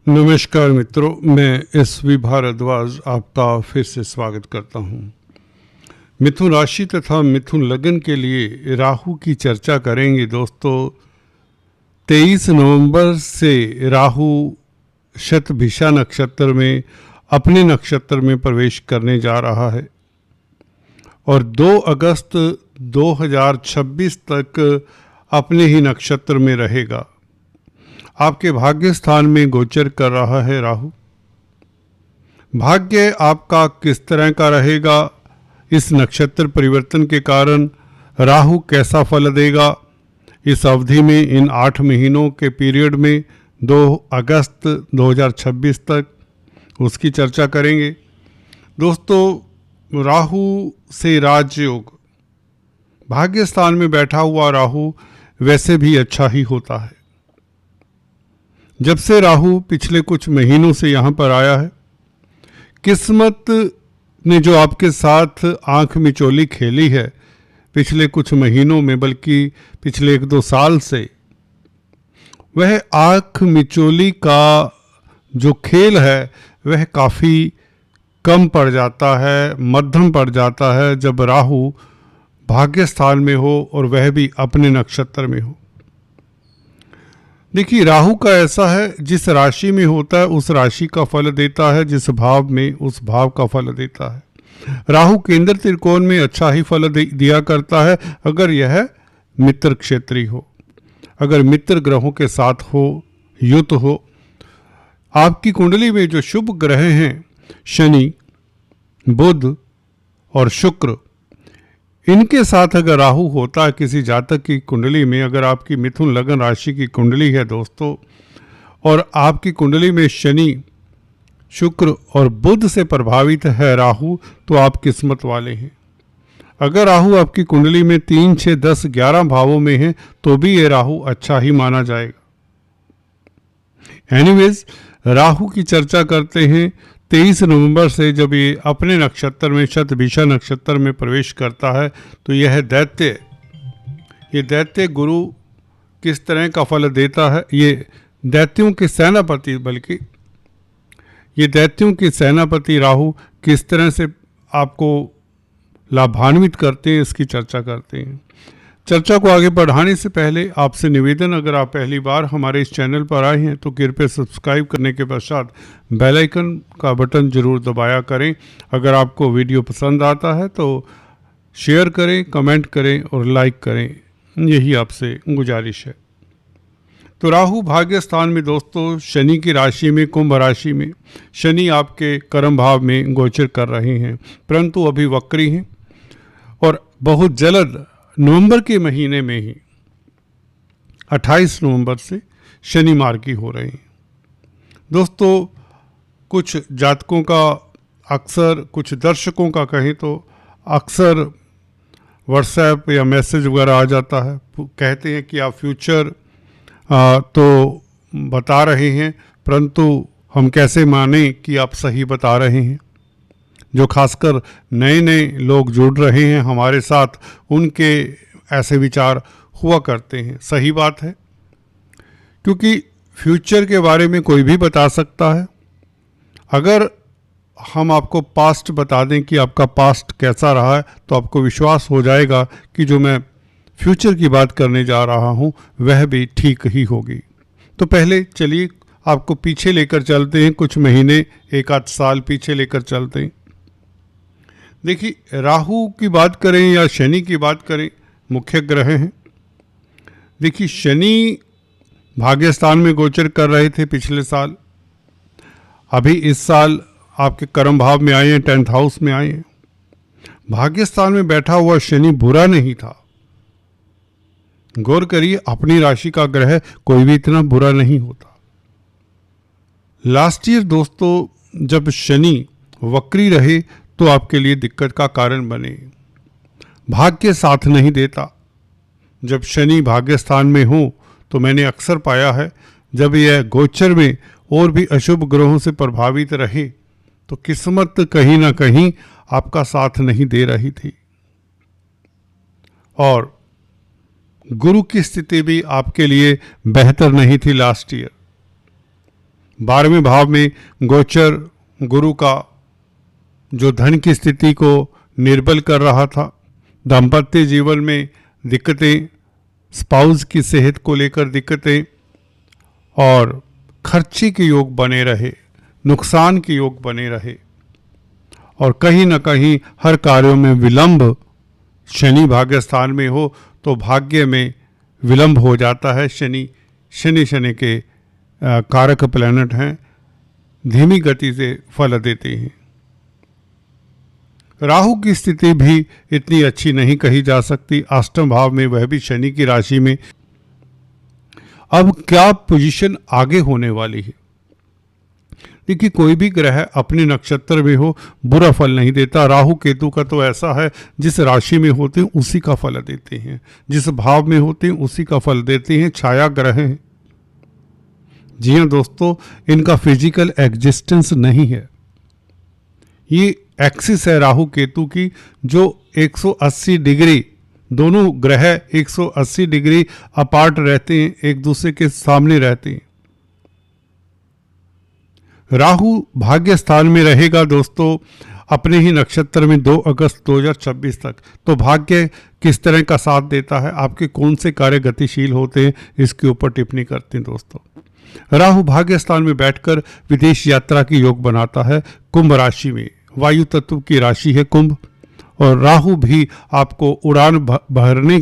नमस्कार मित्रों, मैं एस.वी. भारद्वाज आपका फिर से स्वागत करता हूँ। मिथुन राशि तथा मिथुन लग्न के लिए राहु की चर्चा करेंगे दोस्तों। 23 नवंबर से राहु शतभिषा नक्षत्र में अपने नक्षत्र में प्रवेश करने जा रहा है और 2 अगस्त 2026 तक अपने ही नक्षत्र में रहेगा। आपके भाग्य स्थान में गोचर कर रहा है राहु। भाग्य आपका किस तरह का रहेगा, इस नक्षत्र परिवर्तन के कारण राहु कैसा फल देगा, इस अवधि में इन 8 महीनों के पीरियड में 2 अगस्त 2026 तक उसकी चर्चा करेंगे। दोस्तों, राहु से राजयोग, भाग्य स्थान में बैठा हुआ राहु वैसे भी अच्छा ही होता है। जब से राहु पिछले कुछ महीनों से यहाँ पर आया है, किस्मत ने जो आपके साथ आंख मिचौली खेली है पिछले कुछ महीनों में, बल्कि पिछले 1-2 साल से, वह आंख मिचौली का जो खेल है वह काफ़ी कम पड़ जाता है, मध्यम पड़ जाता है जब राहु भाग्य स्थान में हो और वह भी अपने नक्षत्र में हो। देखिए, राहु का ऐसा है, जिस राशि में होता है उस राशि का फल देता है, जिस भाव में उस भाव का फल देता है। राहु केंद्र त्रिकोण में अच्छा ही फल दिया करता है अगर यह मित्र क्षेत्री हो, अगर मित्र ग्रहों के साथ हो, युत हो। आपकी कुंडली में जो शुभ ग्रह हैं शनि, बुध और शुक्र, इनके साथ अगर राहु होता है किसी जातक की कुंडली में, अगर आपकी मिथुन लग्न राशि की कुंडली है दोस्तों, और आपकी कुंडली में शनि, शुक्र और बुध से प्रभावित है राहु, तो आप किस्मत वाले हैं। अगर राहु आपकी कुंडली में 3, 6, 10, 11 भावों में है तो भी ये राहु अच्छा ही माना जाएगा। एनीवेज, राहु की चर्चा करते हैं। 23 नवंबर से जब ये अपने नक्षत्र में शतभिषा नक्षत्र में प्रवेश करता है तो यह दैत्य गुरु किस तरह का फल देता है, ये दैत्यों के सेनापति, बल्कि ये दैत्यों के सेनापति राहु किस तरह से आपको लाभान्वित करते हैं, इसकी चर्चा करते हैं। चर्चा को आगे बढ़ाने से पहले आपसे निवेदन, अगर आप पहली बार हमारे इस चैनल पर आए हैं तो कृपया सब्सक्राइब करने के पश्चात बेल आइकन का बटन जरूर दबाया करें। अगर आपको वीडियो पसंद आता है तो शेयर करें, कमेंट करें और लाइक करें, यही आपसे गुजारिश है। तो राहु भाग्य स्थान में दोस्तों शनि की राशि में, कुंभ राशि में, शनि आपके कर्म भाव में गोचर कर रहे हैं, परंतु अभी वक्री हैं और बहुत जल्द नवंबर के महीने में ही 28 नवंबर से शनि मार्गी हो रहे हैं। दोस्तों, कुछ जातकों का, अक्सर कुछ दर्शकों का कहें तो अक्सर व्हाट्सएप या मैसेज वगैरह आ जाता है, कहते हैं कि आप फ्यूचर तो बता रहे हैं, परंतु हम कैसे माने कि आप सही बता रहे हैं। जो खासकर नए नए लोग जुड़ रहे हैं हमारे साथ, उनके ऐसे विचार हुआ करते हैं। सही बात है, क्योंकि फ्यूचर के बारे में कोई भी बता सकता है। अगर हम आपको पास्ट बता दें कि आपका पास्ट कैसा रहा है तो आपको विश्वास हो जाएगा कि जो मैं फ्यूचर की बात करने जा रहा हूँ वह भी ठीक ही होगी। तो पहले चलिए आपको पीछे लेकर चलते हैं, कुछ महीने, 1-8 साल पीछे लेकर चलते हैं। देखिए, राहु की बात करें या शनि की बात करें, मुख्य ग्रह हैं। देखिए, शनि भाग्य स्थान में गोचर कर रहे थे पिछले साल, अभी इस साल आपके कर्म भाव में आए हैं, 10th हाउस में आए हैं। भाग्य स्थान में बैठा हुआ शनि बुरा नहीं था। गौर करिए, अपनी राशि का ग्रह कोई भी इतना बुरा नहीं होता। लास्ट ईयर दोस्तों जब शनि वक्री रहे तो आपके लिए दिक्कत का कारण बने, भाग्य साथ नहीं देता। जब शनि भाग्य स्थान में हो तो मैंने अक्सर पाया है, जब यह गोचर में और भी अशुभ ग्रहों से प्रभावित रहे तो किस्मत कहीं ना कहीं आपका साथ नहीं दे रही थी और गुरु की स्थिति भी आपके लिए बेहतर नहीं थी लास्ट ईयर। 12वें भाव में गोचर गुरु का जो धन की स्थिति को निर्बल कर रहा था, दाम्पत्य जीवन में दिक्कतें, स्पाउस की सेहत को लेकर दिक्कतें और खर्चे के योग बने रहे, नुकसान के योग बने रहे और कहीं न कहीं हर कार्यों में विलंब। शनि भाग्य स्थान में हो तो भाग्य में विलंब हो जाता है। शनि के कारक प्लैनेट हैं, धीमी गति से फल देते हैं। राहु की स्थिति भी इतनी अच्छी नहीं कही जा सकती, अष्टम भाव में, वह भी शनि की राशि में। अब क्या पोजीशन आगे होने वाली है? देखिए, कोई भी ग्रह अपने नक्षत्र में हो बुरा फल नहीं देता। राहु केतु का तो ऐसा है, जिस राशि में होते हैं उसी का फल देते हैं, जिस भाव में होते हैं उसी का फल देते हैं, छाया ग्रह हैं। जी हाँ दोस्तों, इनका फिजिकल एग्जिस्टेंस नहीं है। ये एक्सिस है राहु केतु की, जो 180 डिग्री, दोनों ग्रह 180 डिग्री अपार्ट रहते हैं, एक दूसरे के सामने रहते हैं। राहु भाग्य स्थान में रहेगा दोस्तों अपने ही नक्षत्र में 2 अगस्त 2026 तक। तो भाग्य किस तरह का साथ देता है, आपके कौन से कार्य गतिशील होते हैं, इसके ऊपर टिप्पणी करते हैं दोस्तों। राहु भाग्य स्थान में बैठकर विदेश यात्रा की योग बनाता है कुंभ राशि में। वायु तत्व की राशि है कुंभ, और राहु भी आपको उड़ान भरने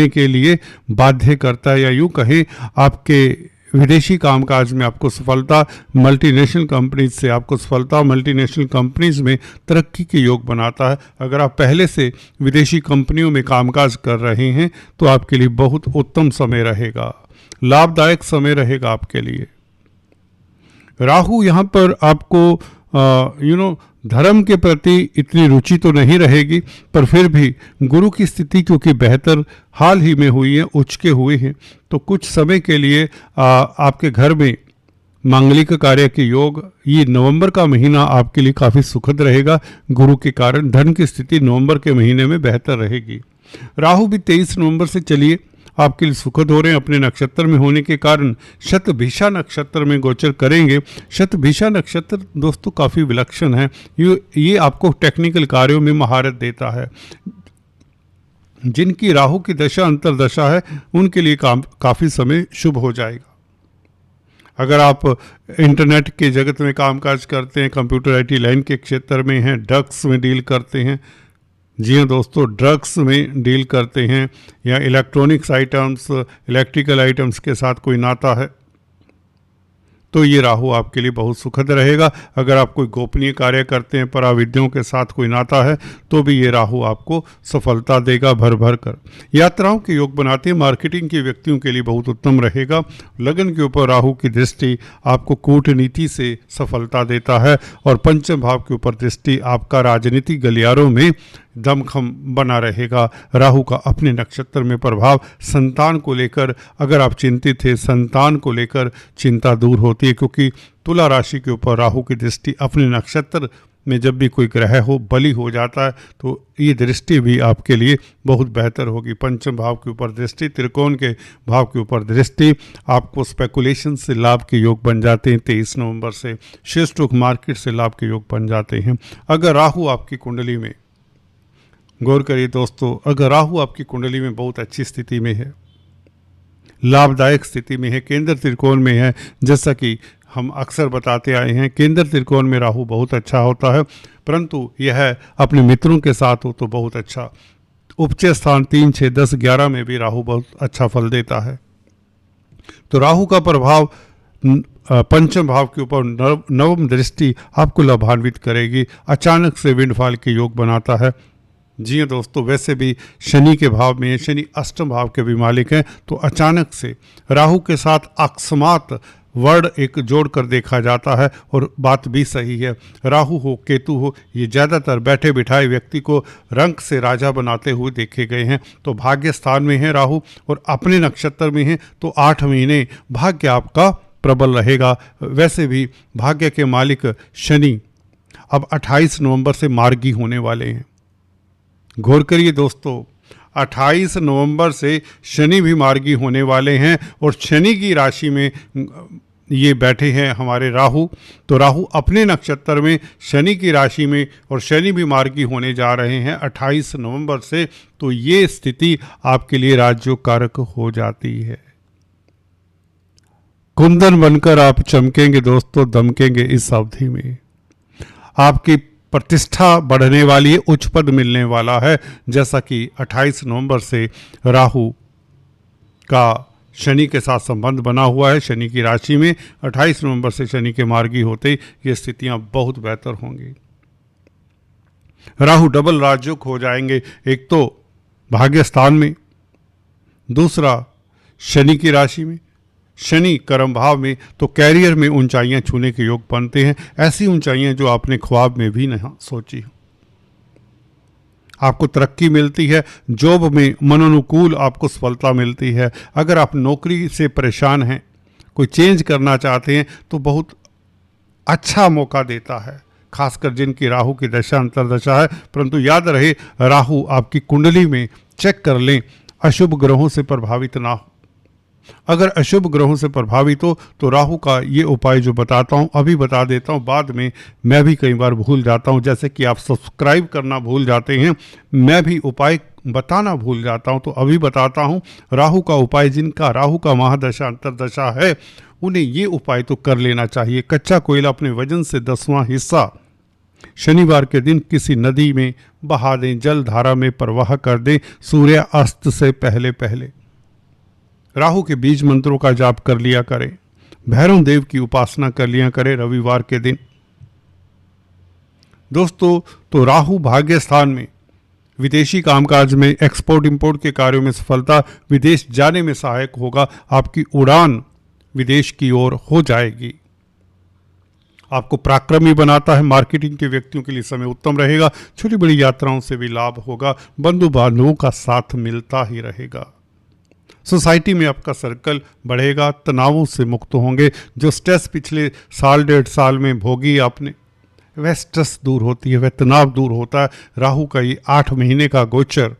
के लिए बाध्य करता है, या यूँ कहें आपके विदेशी कामकाज में आपको सफलता, मल्टीनेशनल कंपनीज में तरक्की के योग बनाता है। अगर आप पहले से विदेशी कंपनियों में कामकाज कर रहे हैं तो आपके लिए बहुत उत्तम समय रहेगा, लाभदायक समय रहेगा आपके लिए। राहु यहाँ पर आपको धर्म के प्रति इतनी रुचि तो नहीं रहेगी, पर फिर भी गुरु की स्थिति क्योंकि बेहतर हाल ही में हुई है, उच्च के हुए हैं, तो कुछ समय के लिए आपके घर में मांगलिक कार्य के योग, ये नवंबर का महीना आपके लिए काफ़ी सुखद रहेगा। गुरु के कारण धन की स्थिति नवंबर के महीने में बेहतर रहेगी। राहु भी 23 नवंबर से चलिए आपके लिए सुखद हो रहे हैं, अपने नक्षत्र में होने के कारण। शतभिषा नक्षत्र में गोचर करेंगे। शतभिषा नक्षत्र दोस्तों काफ़ी विलक्षण है, ये आपको टेक्निकल कार्यों में महारत देता है। जिनकी राहु की दशा अंतर्दशा है उनके लिए काफ़ी समय शुभ हो जाएगा। अगर आप इंटरनेट के जगत में कामकाज करते हैं, कंप्यूटर IT लाइन के क्षेत्र में हैं, ड्रग्स में डील करते हैं, जी हाँ दोस्तों, ड्रग्स में डील करते हैं, या इलेक्ट्रॉनिक्स आइटम्स, इलेक्ट्रिकल आइटम्स के साथ कोई नाता है, तो ये राहु आपके लिए बहुत सुखद रहेगा। अगर आप कोई गोपनीय कार्य करते हैं, पराविद्यों के साथ कोई नाता है, तो भी ये राहु आपको सफलता देगा भर भर कर। यात्राओं के योग बनाते हैं, मार्केटिंग के व्यक्तियों के लिए बहुत उत्तम रहेगा। लगन के ऊपर राहु की दृष्टि आपको कूटनीति से सफलता देता है, और पंचम भाव के ऊपर दृष्टि आपका राजनीतिक गलियारों में दमखम बना रहेगा। राहु का अपने नक्षत्र में प्रभाव संतान को लेकर, अगर आप चिंतित थे, संतान को लेकर चिंता दूर होती है, क्योंकि तुला राशि के ऊपर राहु की दृष्टि अपने नक्षत्र में जब भी कोई ग्रह हो बली हो जाता है, तो ये दृष्टि भी आपके लिए बहुत बेहतर होगी। पंचम भाव के ऊपर दृष्टि, त्रिकोण के भाव के ऊपर दृष्टि, आपको स्पेकुलेशन से लाभ के योग बन जाते हैं। 23 नवंबर से शेयर स्टॉक मार्केट से लाभ के योग बन जाते हैं। अगर राहु आपकी कुंडली में, गौर करिए दोस्तों, अगर राहु आपकी कुंडली में बहुत अच्छी स्थिति में है, लाभदायक स्थिति में है, केंद्र त्रिकोण में है, जैसा कि हम अक्सर बताते आए हैं, केंद्र त्रिकोण में राहु बहुत अच्छा होता है, परंतु यह अपने मित्रों के साथ हो तो बहुत अच्छा। उपचय स्थान 3, 6, 10, 11 में भी राहु बहुत अच्छा फल देता है। तो राहु का प्रभाव पंचम भाव के ऊपर नवम दृष्टि आपको लाभान्वित करेगी, अचानक से विंडफॉल के योग बनाता है। जी हाँ दोस्तों, वैसे भी शनि के भाव में, शनि अष्टम भाव के भी मालिक हैं, तो अचानक से राहु के साथ अकस्मात वर्ड एक जोड़ कर देखा जाता है, और बात भी सही है। राहु हो केतु हो, ये ज़्यादातर बैठे बिठाए व्यक्ति को रंक से राजा बनाते हुए देखे गए हैं। तो भाग्य स्थान में है राहु और अपने नक्षत्र में है, तो 8 महीने भाग्य आपका प्रबल रहेगा। वैसे भी भाग्य के मालिक शनि अब 28 नवंबर से मार्गी होने वाले हैं। गौर करिए दोस्तों, 28 नवंबर से शनि भी मार्गी होने वाले हैं और शनि की राशि में ये बैठे हैं हमारे राहु। तो राहु अपने नक्षत्र में, शनि की राशि में, और शनि भी मार्गी होने जा रहे हैं 28 नवंबर से। तो ये स्थिति आपके लिए राजयोग कारक हो जाती है। कुंदन बनकर आप चमकेंगे दोस्तों, दमकेंगे इस अवधि में। आपकी प्रतिष्ठा बढ़ने वाली है, उच्च पद मिलने वाला है। जैसा कि 28 नवंबर से राहु का शनि के साथ संबंध बना हुआ है, शनि की राशि में 28 नवंबर से शनि के मार्गी होते ही ये स्थितियां बहुत बेहतर होंगी। राहु डबल राजयोग हो जाएंगे, एक तो भाग्य स्थान में, दूसरा शनि की राशि में, शनि कर्म भाव में। तो कैरियर में ऊंचाइयां छूने के योग बनते हैं, ऐसी ऊंचाइयां जो आपने ख्वाब में भी नहीं सोची। आपको तरक्की मिलती है, जॉब में मनोनुकूल आपको सफलता मिलती है। अगर आप नौकरी से परेशान हैं, कोई चेंज करना चाहते हैं, तो बहुत अच्छा मौका देता है, खासकर जिनकी राहु की दशा अंतर्दशा है। परंतु याद रहे, राहु आपकी कुंडली में चेक कर लें, अशुभ ग्रहों से प्रभावित ना हो। अगर अशुभ ग्रहों से प्रभावित हो तो राहु का ये उपाय जो बताता हूँ अभी बता देता हूँ, बाद में मैं भी कई बार भूल जाता हूँ। जैसे कि आप सब्सक्राइब करना भूल जाते हैं, मैं भी उपाय बताना भूल जाता हूँ, तो अभी बताता हूँ। राहु का उपाय, जिनका राहु का महादशा अंतर्दशा है, उन्हें ये उपाय तो कर लेना चाहिए। कच्चा कोयला अपने वजन से 10वां हिस्सा शनिवार के दिन किसी नदी में बहा दें, जल धारा में प्रवाह कर दें, सूर्यास्त से पहले पहले। राहु के बीज मंत्रों का जाप कर लिया करें, भैरव देव की उपासना कर लिया करें रविवार के दिन। दोस्तों, तो राहु भाग्य स्थान में विदेशी कामकाज में, एक्सपोर्ट इंपोर्ट के कार्यों में सफलता, विदेश जाने में सहायक होगा। आपकी उड़ान विदेश की ओर हो जाएगी। आपको पराक्रमी बनाता है। मार्केटिंग के व्यक्तियों के लिए समय उत्तम रहेगा। छोटी बड़ी यात्राओं से भी लाभ होगा। बंधु बांधवों का साथ मिलता ही रहेगा। सोसाइटी में आपका सर्कल बढ़ेगा, तनावों से मुक्त होंगे। जो स्ट्रेस पिछले साल 1.5 साल में भोगी आपने, वह स्ट्रेस दूर होती है, वह तनाव दूर होता है। राहु का ये 8 महीने का गोचर,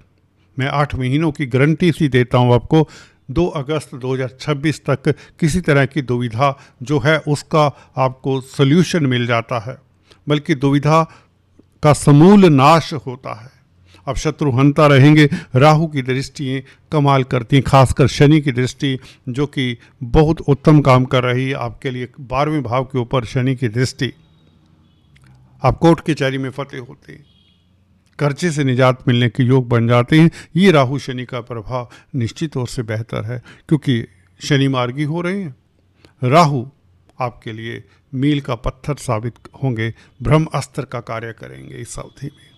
मैं 8 महीनों की गारंटी सी देता हूँ आपको। 2 अगस्त 2026 तक किसी तरह की दुविधा जो है उसका आपको सल्यूशन मिल जाता है, बल्कि दुविधा का समूल नाश होता है। अब शत्रु हंता रहेंगे। राहु की दृष्टियाँ कमाल करती हैं, खासकर शनि की दृष्टि जो कि बहुत उत्तम काम कर रही है आपके लिए। 12वें भाव के ऊपर शनि की दृष्टि, आप कोर्ट कचहरी में फतेह होते हैं, कर्जे से निजात मिलने के योग बन जाते हैं। ये राहु शनि का प्रभाव निश्चित तौर से बेहतर है, क्योंकि शनि मार्गी हो रहे हैं। राहु आपके लिए मील का पत्थर साबित होंगे, ब्रह्म अस्त्र का कार्य करेंगे। इस अवधि में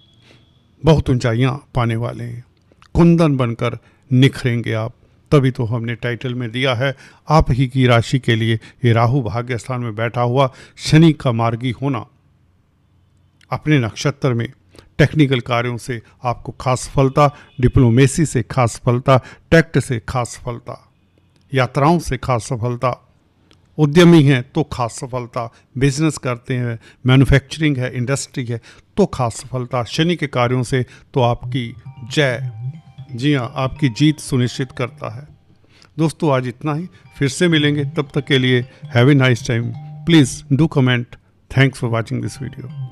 बहुत ऊंचाइयां पाने वाले हैं, कुंदन बनकर निखरेंगे आप। तभी तो हमने टाइटल में दिया है आप ही की राशि के लिए ये राहु भाग्य स्थान में बैठा हुआ शनि का मार्गी होना। अपने नक्षत्र में टेक्निकल कार्यों से आपको खास सफलता, डिप्लोमेसी से खास सफलता, टैक्ट से खास सफलता, यात्राओं से खास सफलता, उद्यमी हैं तो खास सफलता, बिजनेस करते हैं, मैन्युफैक्चरिंग है, इंडस्ट्री है तो खास सफलता। शनि के कार्यों से तो आपकी जय, जी हाँ, आपकी जीत सुनिश्चित करता है। दोस्तों, आज इतना ही, फिर से मिलेंगे। तब तक के लिए have a nice time. Please do comment. Thanks for watching this video.